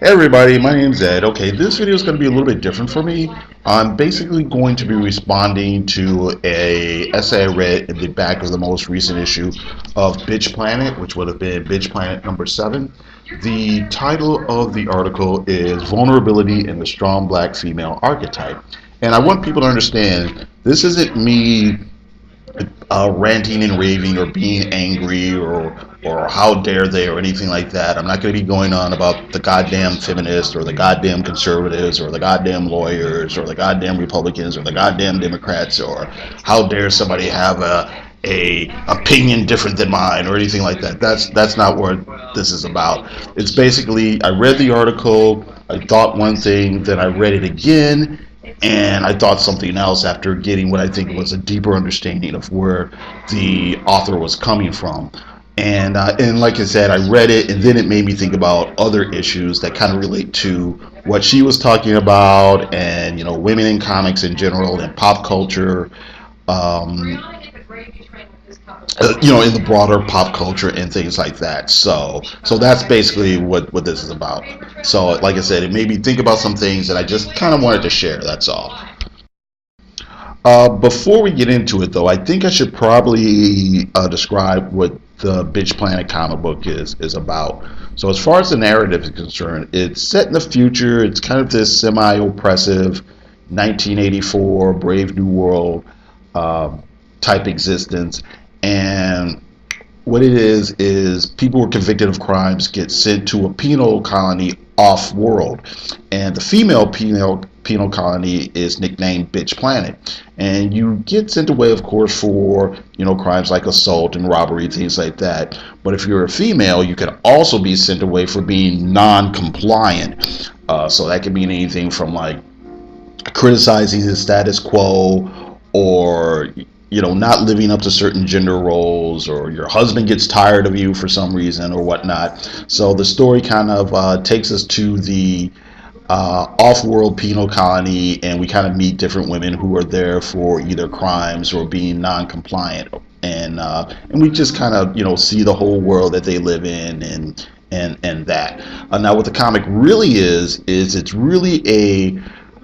Hey everybody, my name's Ed. Okay, this video is going to be a little bit different for me. I'm basically going to be responding to a essay I read in the back of the most recent issue of Bitch Planet, which would have been Bitch Planet number 7. The title of the article is Vulnerability in the Strong Black Female Archetype. And I want people to understand this isn't me ranting and raving or being angry or how dare they or anything like that. I'm not going to be going on about the goddamn feminists or the goddamn conservatives or the goddamn lawyers or the goddamn Republicans or the goddamn Democrats or how dare somebody have a opinion different than mine or anything like that. That's not what this is about. It's basically I read the article, I thought one thing, then I read it again, and I thought something else after getting what I think was a deeper understanding of where the author was coming from. And like I said, I read it, and then it made me think about other issues that kind of relate to what she was talking about, and women in comics in general, and pop culture. Um, in the broader pop culture and things like that. So that's basically what this is about. So, like I said, it made me think about some things that I just kind of wanted to share. That's all. Before we get into it, though, I think I should probably describe what the Bitch Planet comic book is about. So, as far as the narrative is concerned, it's set in the future. It's kind of this semi-oppressive 1984 Brave New World type existence, and what it is people who are convicted of crimes get sent to a penal colony off world, and the female penal colony is nicknamed Bitch Planet, and you get sent away, of course, for crimes like assault and robbery, things like that. But if you're a female, you can also be sent away for being non-compliant. So that can mean anything from like criticizing the status quo, or not living up to certain gender roles, or your husband gets tired of you for some reason or whatnot. So the story kind of takes us to the off-world penal colony, and we kind of meet different women who are there for either crimes or being non-compliant, and we just kind of see the whole world that they live in, and that. Now, what the comic really is it's really a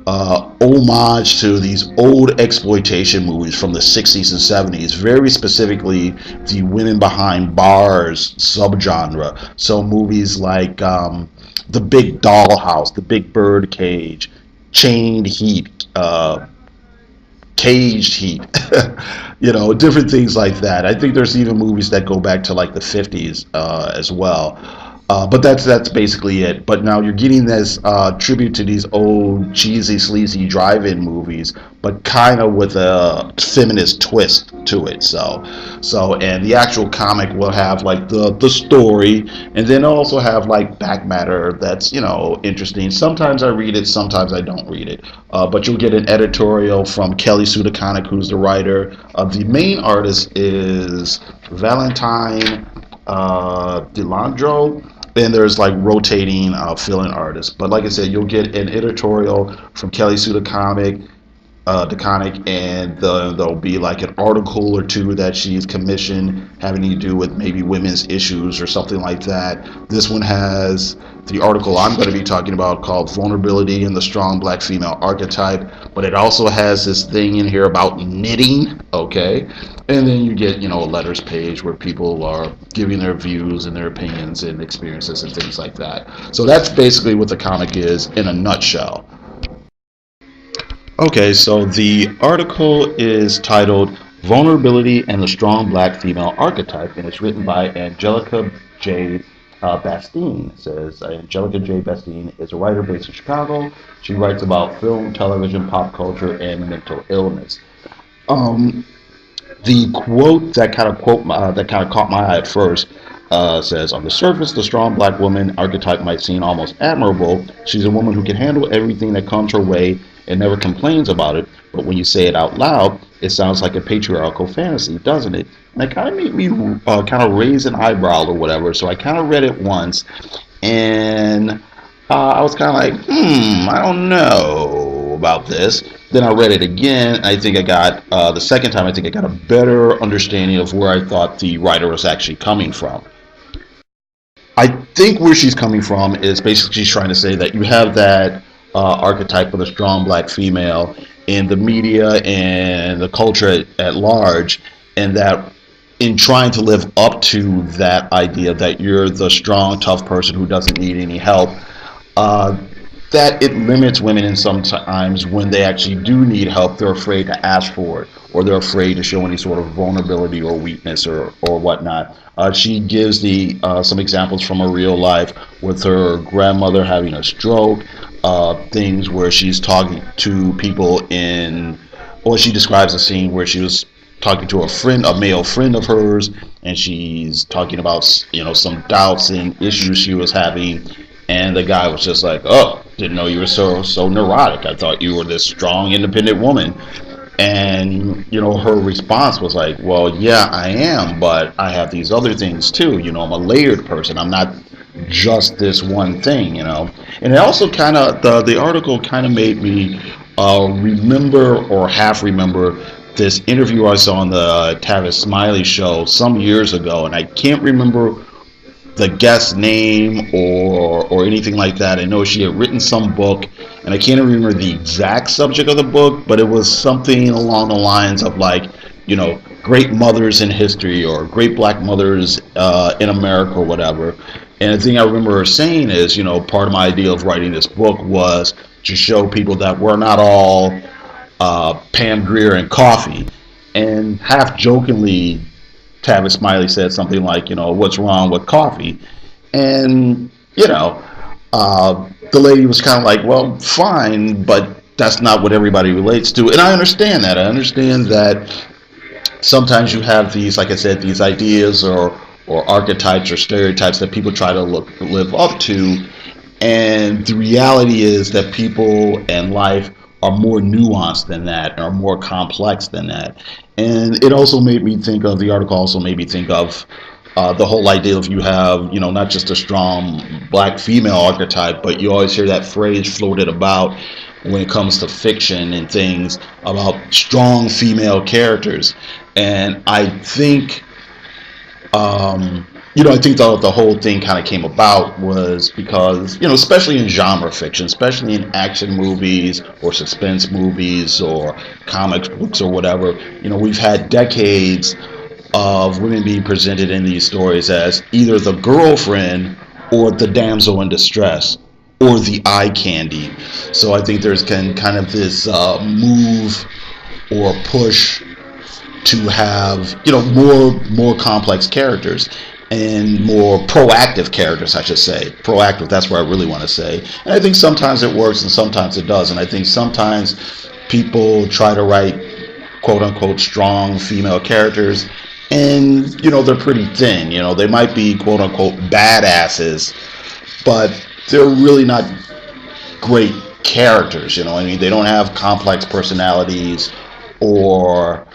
homage to these old exploitation movies from the 60s and 70s, very specifically the women behind bars subgenre. So movies like The Big Dollhouse, The Big Birdcage, Chained Heat, Caged Heat, different things like that. I think there's even movies that go back to like the 50s as well. But that's basically it. But now you're getting this tribute to these old cheesy, sleazy drive-in movies, but kind of with a feminist twist to it. And the actual comic will have like the story, and then also have like back matter that's interesting. Sometimes I read it, sometimes I don't read it. But you'll get an editorial from Kelly Sudaconic, who's the writer. The main artist is Valentine Delandro. Then there's like rotating fill-in artists. But like I said, you'll get an editorial from Kelly Sudaconic, and there'll be like an article or two that she's commissioned having to do with maybe women's issues or something like that. This one has the article I'm going to be talking about called Vulnerability in the Strong Black Female Archetype, but it also has this thing in here about knitting, okay? And then you get, a letters page where people are giving their views and their opinions and experiences and things like that. So that's basically what the comic is in a nutshell. Okay, so the article is titled Vulnerability and the Strong Black Female Archetype, and it's written by Angelica J. Bastine. It says Angelica J. Bastine is a writer based in Chicago. She writes about film, television, pop culture, and mental illness. The quote that kind of caught my eye at first says, on the surface, the strong black woman archetype might seem almost admirable. She's a woman who can handle everything that comes her way and never complains about it. But when you say it out loud, it sounds like a patriarchal fantasy, doesn't it? And that kind of made me kind of raise an eyebrow or whatever. So I kind of read it once, and I was kind of like, I don't know about this. Then I read it again. I think I got, the second time, I think I got a better understanding of where I thought the writer was actually coming from. I think where she's coming from is basically she's trying to say that you have that archetype of the strong black female in the media and the culture at large, and that in trying to live up to that idea that you're the strong, tough person who doesn't need any help, uh, that it limits women in sometimes when they actually do need help, they're afraid to ask for it, or they're afraid to show any sort of vulnerability or weakness or whatnot. She gives the some examples from her real life with her grandmother having a stroke, things where she's talking to people in, or she describes a scene where she was talking to a friend, a male friend of hers, and she's talking about some doubts and issues she was having, and the guy was just like, "Oh, didn't know you were so neurotic. I thought you were this strong, independent woman." And her response was like, "Well, yeah, I am, but I have these other things too. I'm a layered person. I'm not just this one thing. And it also kind of the article kind of made me remember or half remember this interview I saw on the Tavis Smiley show some years ago, and I can't remember the guest name or anything like that. I know she had written some book, and I can't remember the exact subject of the book, but it was something along the lines of like, great mothers in history or great black mothers in America or whatever. And the thing I remember her saying is, part of my idea of writing this book was to show people that we're not all Pam Grier and coffee. And half jokingly, Tavis Smiley said something like, what's wrong with coffee? And, the lady was kind of like, well, fine, but that's not what everybody relates to. And I understand that. I understand that sometimes you have these, like I said, these ideas or archetypes or stereotypes that people try to live up to. And the reality is that people and life are more nuanced than that, are more complex than that. And it also made me think of, the article also made me think of the whole idea of you have, not just a strong black female archetype, but you always hear that phrase floated about when it comes to fiction and things about strong female characters. And I think I think the whole thing kind of came about was because, especially in genre fiction, especially in action movies or suspense movies or comic books or whatever, we've had decades of women being presented in these stories as either the girlfriend or the damsel in distress or the eye candy. So I think there's kind of this move or push to have more complex characters and more proactive characters, I should say. Proactive, that's what I really want to say. And I think sometimes it works and sometimes it doesn't. I think sometimes people try to write quote unquote strong female characters, and they're pretty thin. They might be quote unquote badasses, but they're really not great characters. They don't have complex personalities or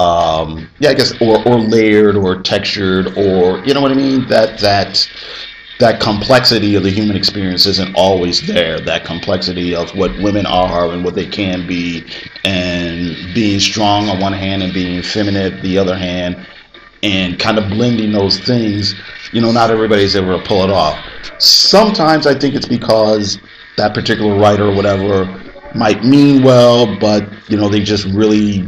I guess, or layered or textured, or what I mean. That complexity of the human experience isn't always there. That complexity of what women are and what they can be, and being strong on one hand and being feminine the other hand, and kind of blending those things. Not everybody's able to pull it off. Sometimes I think it's because that particular writer or whatever might mean well, but they just really.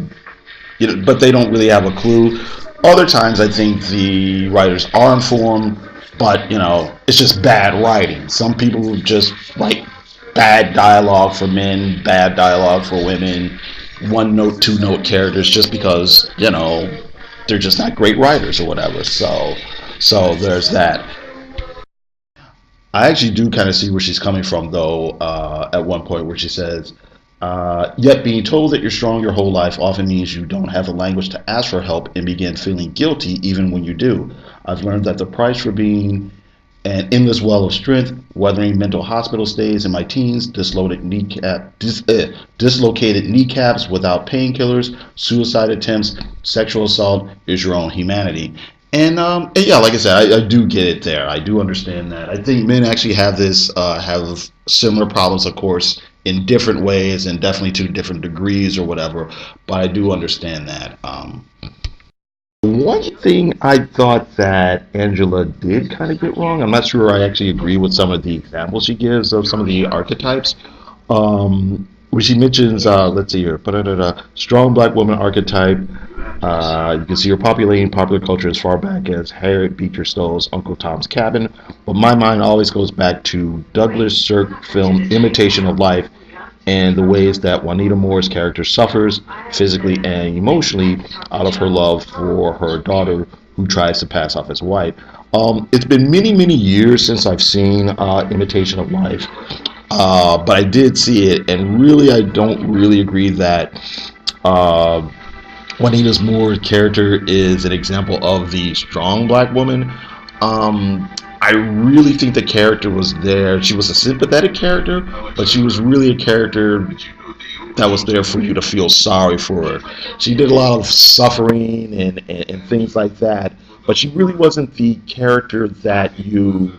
But they don't really have a clue. Other times, I think the writers are informed, but it's just bad writing. Some people just write bad dialogue for men, bad dialogue for women, one note, two note characters, just because they're just not great writers or whatever. So there's that. I actually do kind of see where she's coming from, though, at one point where she says, yet being told that you're strong your whole life often means you don't have the language to ask for help and begin feeling guilty even when you do. I've learned that the price for being an endless well of strength, weathering mental hospital stays in my teens, dislocated kneecaps without painkillers, suicide attempts, sexual assault, is your own humanity. And yeah, like I said, I do get it there. I do understand that. I think men actually have have similar problems, of course, in different ways and definitely to different degrees or whatever. But I do understand that. one thing I thought that Angela did kind of get wrong, I'm not sure I actually agree with some of the examples she gives of some of the archetypes. Where she mentions, let's see here, strong black woman archetype. You can see her populating popular culture as far back as Harriet Beecher Stowe's Uncle Tom's Cabin. But my mind always goes back to Douglas Sirk film Imitation of Life and the ways that Juanita Moore's character suffers physically and emotionally out of her love for her daughter who tries to pass off as white. It's been many, many years since I've seen Imitation of Life, but I did see it, and really, I don't really agree that Juanita Moore's character is an example of the strong black woman. I really think the character was there. She was a sympathetic character, but she was really a character that was there for you to feel sorry for her. She did a lot of suffering and things like that, but she really wasn't the character that you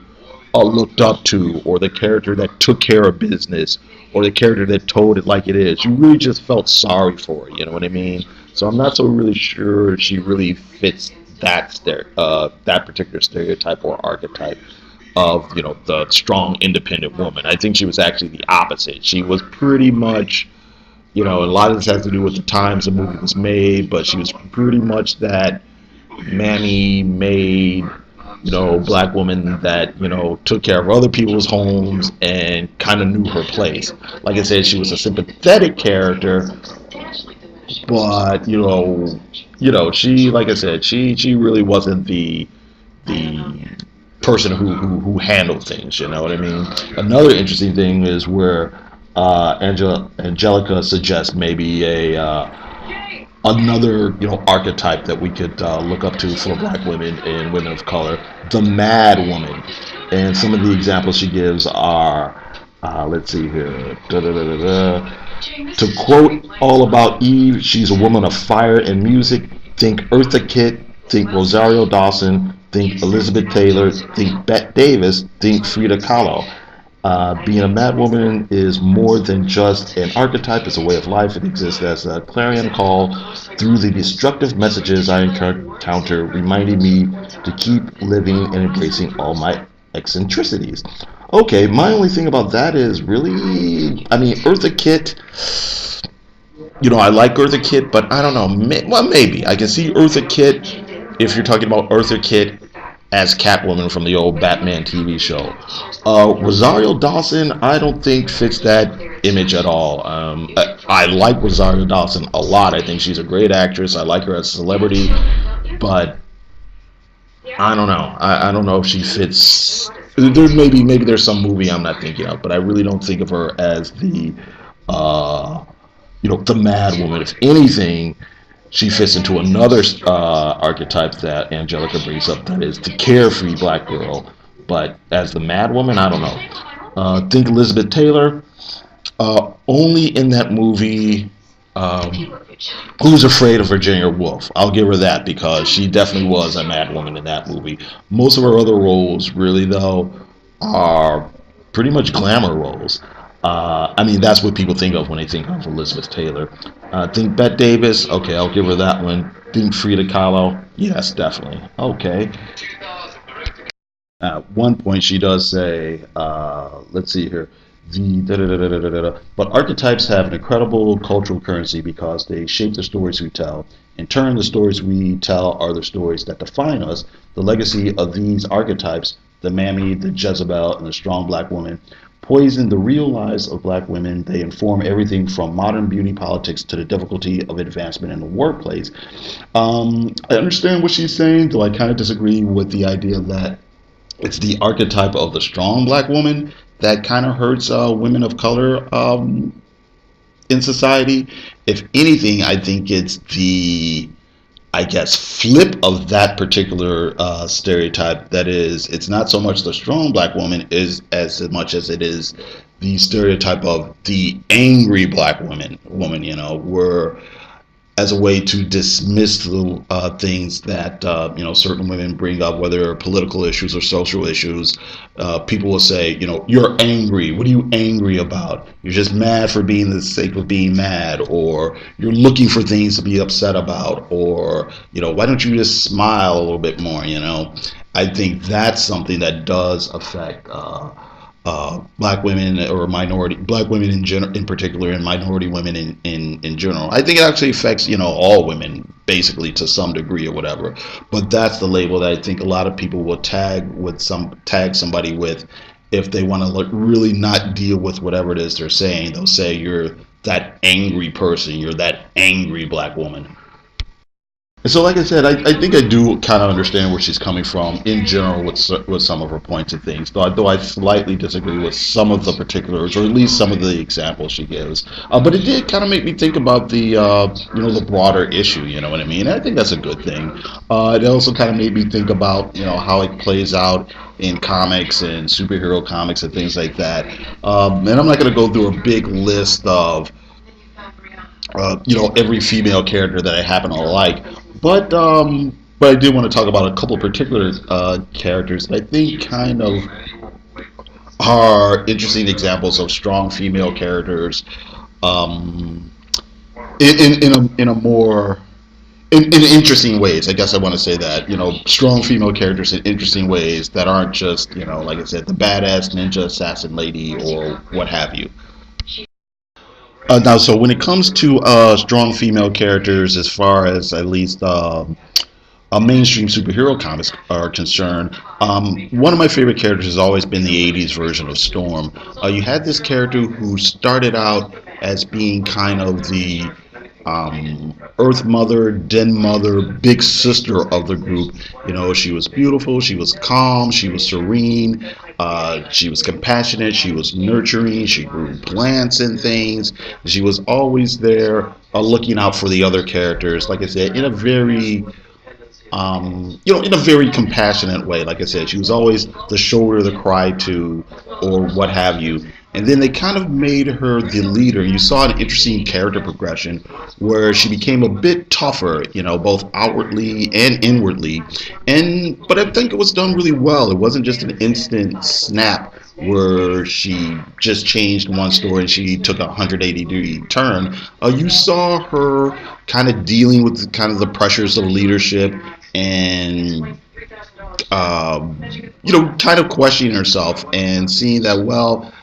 looked up to, or the character that took care of business, or the character that told it like it is. You really just felt sorry for her, you know what I mean? So I'm not so really sure she really fits that particular stereotype or archetype of, you know, the strong independent woman. I think she was actually the opposite. She was pretty much, you know, a lot of this has to do with the times the movie was made, but she was pretty much that mammy made, you know, black woman that, you know, took care of other people's homes and kind of knew her place. Like I said, she was a sympathetic character, but she, like I said, she really wasn't the person who handled things. You know what I mean? Another interesting thing is where Angelica suggests maybe another, you know, archetype that we could look up to for black women and women of color, the mad woman. And some of the examples she gives are, let's see here, to quote All About Eve, she's a woman of fire and music. Think Eartha Kitt, think Rosario Dawson, think Elizabeth Taylor, think Bette Davis, think Frida Kahlo. Being a mad woman is more than just an archetype, it's a way of life. It exists as a clarion call through the destructive messages I encounter, reminding me to keep living and embracing all my eccentricities. Okay, my only thing about that is really, I mean, Eartha Kitt, you know, I like Eartha Kitt, but I don't know, well, maybe. I can see Eartha Kitt, if you're talking about Eartha Kitt as Catwoman from the old Batman TV show. Rosario Dawson, I don't think fits that image at all. I like Rosario Dawson a lot. I think she's a great actress. I like her as a celebrity, but I don't know. I don't know if she fits. Maybe there's some movie I'm not thinking of, but I really don't think of her as the the mad woman. If anything, she fits into another archetype that Angelica brings up, that is the carefree black girl. But as the mad woman, I don't know. Think Elizabeth Taylor. Only in that movie, Who's Afraid of Virginia Woolf? I'll give her that, because she definitely was a mad woman in that movie. Most of her other roles, really, though, are pretty much glamour roles. I mean, that's what people think of when they think of Elizabeth Taylor. Think Bette Davis. Okay, I'll give her that one. Think Frida Kahlo. Yes, definitely. Okay. At one point, she does say, let's see here, but archetypes have an incredible cultural currency because they shape the stories we tell. In turn, the stories we tell are the stories that define us. The legacy of these archetypes, the mammy, the Jezebel, and the strong black woman, poison the real lives of black women. They inform everything from modern beauty politics to the difficulty of advancement in the workplace. I understand what she's saying, though I kind of disagree with the idea that it's the archetype of the strong black woman that kind of hurts women of color in society. If anything, I think it's the, I guess, flip of that particular stereotype. That is, it's not so much the strong black woman is as much as it is the stereotype of the angry black woman, you know, where as a way to dismiss the things that certain women bring up, whether they're political issues or social issues. People will say, you're angry. What are you angry about? You're just mad for being the sake of being mad, or you're looking for things to be upset about, or why don't you just smile a little bit more? I think that's something that does affect black women or minority black women in particular, and minority women in general. I think it actually affects all women basically to some degree or whatever. But that's the label that I think a lot of people will tag somebody with if they want to really not deal with whatever it is they're saying. They'll say you're that angry person, you're that angry black woman. So, like I said, I think I do kind of understand where she's coming from in general with some of her points and things. Though I slightly disagree with some of the particulars, or at least some of the examples she gives. But it did kind of make me think about the broader issue. You know what I mean? And I think that's a good thing. It also kind of made me think about how it plays out in comics and superhero comics and things like that. And I'm not going to go through a big list of every female character that I happen to like. But I did want to talk about a couple of particular characters that I think kind of are interesting examples of strong female characters um, in a more in interesting ways. I guess I want to say that strong female characters in interesting ways that aren't just like I said, the badass ninja assassin lady or what have you. Now, so when it comes to strong female characters, as far as at least mainstream superhero comics are concerned, one of my favorite characters has always been the '80s version of Storm. You had this character who started out as being kind of the Earth Mother, Den Mother, big sister of the group. She was beautiful, she was calm, she was serene, she was compassionate, she was nurturing, she grew plants and things. She was always there looking out for the other characters, like I said, in a very in a very compassionate way. Like I said, she was always the shoulder to cry to, or what have you. And then they kind of made her the leader. You saw an interesting character progression where she became a bit tougher, both outwardly and inwardly. But I think it was done really well. It wasn't just an instant snap where she just changed one story and she took a 180-degree turn. You saw her kind of dealing with kind of the pressures of leadership and kind of questioning herself and seeing that, well,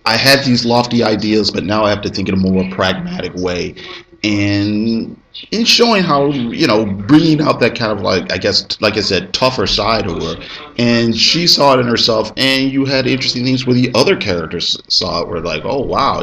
I had these lofty ideas, but now I have to think in a more pragmatic way, and in showing how bringing out that kind of, like, I guess, like I said, tougher side of her. And she saw it in herself, and you had interesting things where the other characters saw it, where like, oh wow,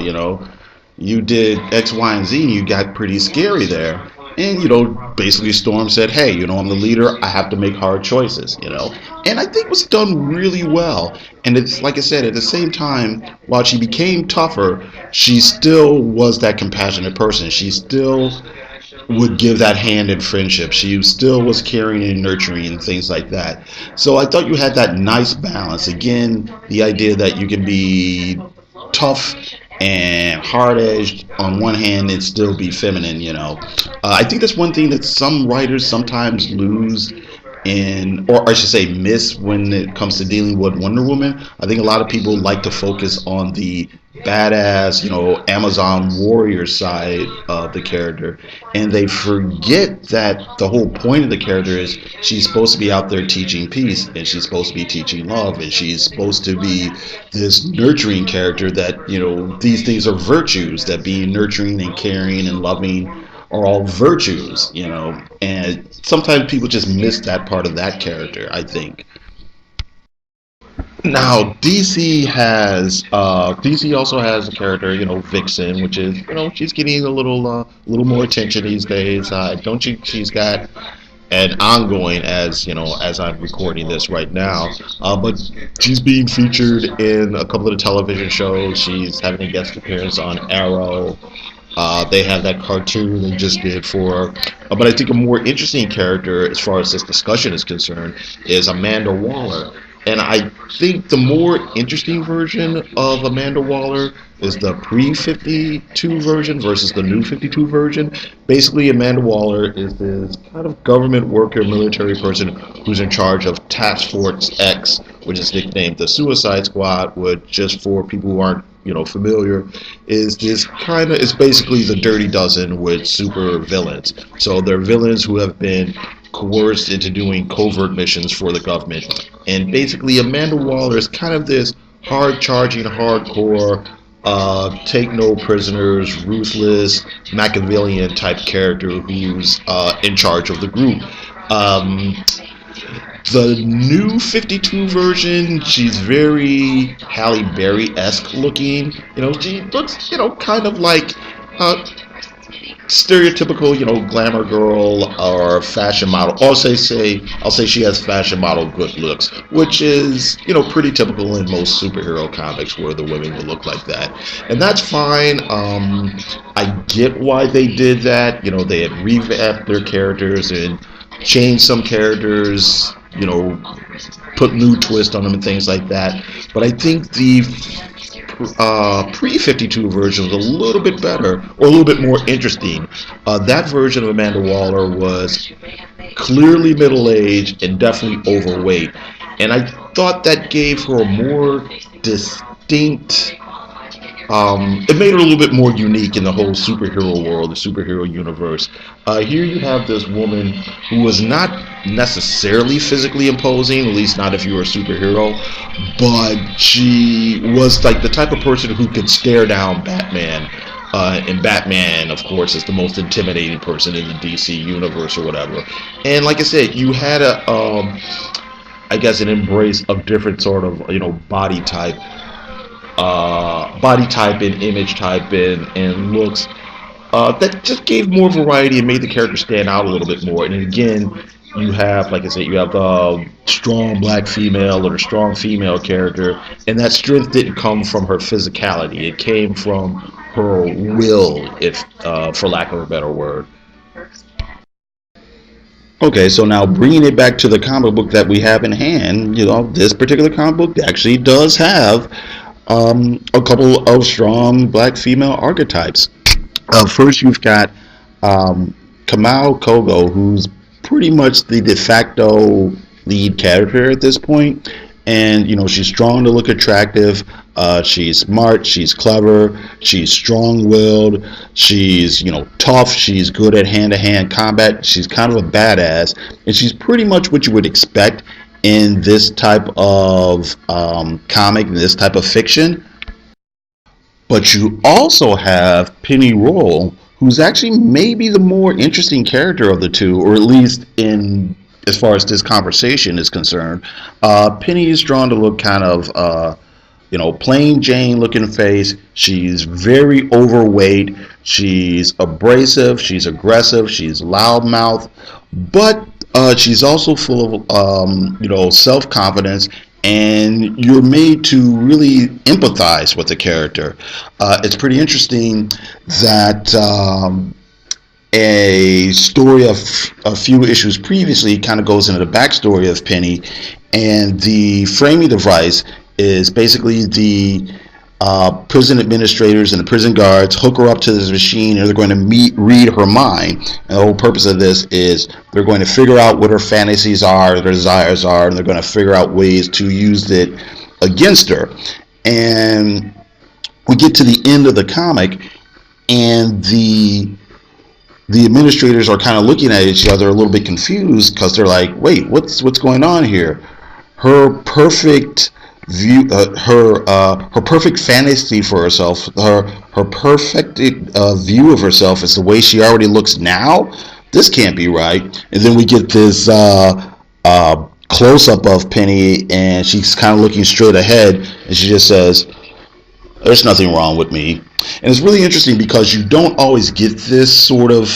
you did X, Y, and Z, and you got pretty scary there. And basically Storm said, hey, I'm the leader, I have to make hard choices. And I think it was done really well. And it's like I said, at the same time, while she became tougher, she still was that compassionate person. She still would give that hand in friendship. She still was caring and nurturing and things like that. So I thought you had that nice balance. Again, the idea that you can be tough and hard-edged on one hand and still be feminine. I think that's one thing that some writers sometimes lose or I should say miss, when it comes to dealing with Wonder Woman. I think a lot of people like to focus on the badass, Amazon warrior side of the character, and they forget that the whole point of the character is she's supposed to be out there teaching peace, and she's supposed to be teaching love, and she's supposed to be this nurturing character that, these things are virtues, that being nurturing and caring and loving are all virtues, and sometimes people just miss that part of that character, I think. Now, DC also has a character, Vixen, which is, she's getting a little more attention these days. Don't you? She's got an ongoing, as I'm recording this right now. But she's being featured in a couple of the television shows. She's having a guest appearance on Arrow. They have that cartoon they just did for her. But I think a more interesting character, as far as this discussion is concerned, is Amanda Waller, And I think the more interesting version of Amanda Waller is the pre-52 version versus the new 52 version. Basically, Amanda Waller is this kind of government worker, military person who's in charge of Task Force X, which is nicknamed the Suicide Squad, which, just for people who aren't familiar, is this kind of, it's basically the Dirty Dozen with super villains. So they're villains who have been coerced into doing covert missions for the government. And basically, Amanda Waller is kind of this hard charging, hardcore, take no prisoners, ruthless, Machiavellian type character who's in charge of the group. Um, the new 52 version, she's very Halle Berry-esque looking. She looks, kind of like stereotypical, glamour girl or fashion model. I'll say she has fashion model good looks, which is, pretty typical in most superhero comics where the women will look like that, and that's fine. I get why they did that. They had revamped their characters and changed some characters, put new twist on them and things like that. But I think the pre-52 version was a little bit better, or a little bit more interesting. That version of Amanda Waller was clearly middle-aged and definitely overweight. And I thought that gave her a more distinct, it made her a little bit more unique in the whole superhero world, the superhero universe. Here you have this woman who was not necessarily physically imposing, at least not if you were a superhero, but she was like the type of person who could stare down Batman. And Batman, of course, is the most intimidating person in the DC universe or whatever. And like I said, you had I guess, an embrace of different sort of, body type and image type and looks, that just gave more variety and made the character stand out a little bit more. And again, you have, like I said, you have the strong black female or the strong female character, and that strength didn't come from her physicality. It came from her will, if for lack of a better word. Okay, so now bringing it back to the comic book that we have in hand, this particular comic book actually does have a couple of strong black female archetypes. First, you've got Kamau Kogo, who's pretty much the de facto lead character at this point. And, she's strong to look attractive. She's smart. She's clever. She's strong-willed. She's, tough. She's good at hand-to-hand combat. She's kind of a badass. And she's pretty much what you would expect in this type of comic, this type of fiction. But you also have Penny Roll, who's actually maybe the more interesting character of the two, or at least in as far as this conversation is concerned. Penny is drawn to look kind of, plain Jane looking face. She's very overweight. She's abrasive. She's aggressive. She's loudmouth. But she's also full of, self-confidence, and you're made to really empathize with the character. It's pretty interesting that a story of a few issues previously kind of goes into the backstory of Penny, and the framing device is basically the prison administrators and the prison guards hook her up to this machine, and they're going to read her mind. And the whole purpose of this is they're going to figure out what her fantasies are, their desires are, and they're going to figure out ways to use it against her. And we get to the end of the comic, and the administrators are kind of looking at each other a little bit confused, because they're like, wait, what's going on here? Her perfect view, her perfect fantasy for herself, her perfect view of herself is the way she already looks now. This can't be right. And then we get this close up of Penny, and she's kind of looking straight ahead, and she just says, "There's nothing wrong with me." And it's really interesting because you don't always get this sort of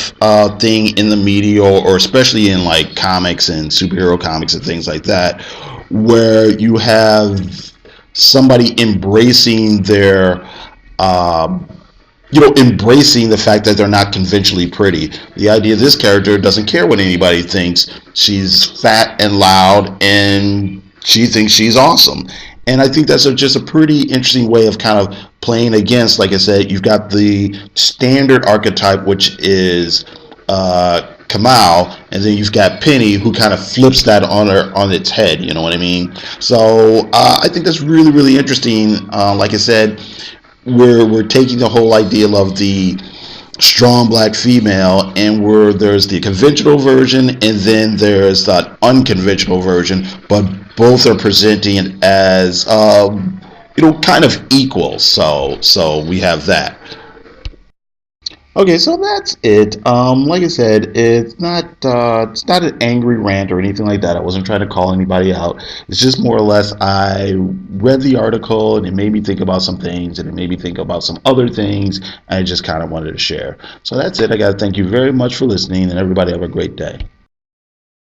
thing in the media, or especially in like comics and superhero comics and things like that, where you have somebody embracing their, embracing the fact that they're not conventionally pretty. The idea of this character doesn't care what anybody thinks. She's fat and loud, and She thinks she's awesome. And I think that's just a pretty interesting way of kind of playing against, like I said, you've got the standard archetype, which is Kamal, and then you've got Penny, who kind of flips that on its head. You know what I mean? So I think that's really really interesting. Like I said, we're taking the whole idea of the strong black female, and where there's the conventional version and then there's that unconventional version, but both are presenting it as kind of equal. So we have that. Okay, so that's it. Like I said, it's not an angry rant or anything like that. I wasn't trying to call anybody out. It's just more or less I read the article and it made me think about some things and it made me think about some other things, and I just kind of wanted to share. So that's it. I got to thank you very much for listening, and everybody have a great day.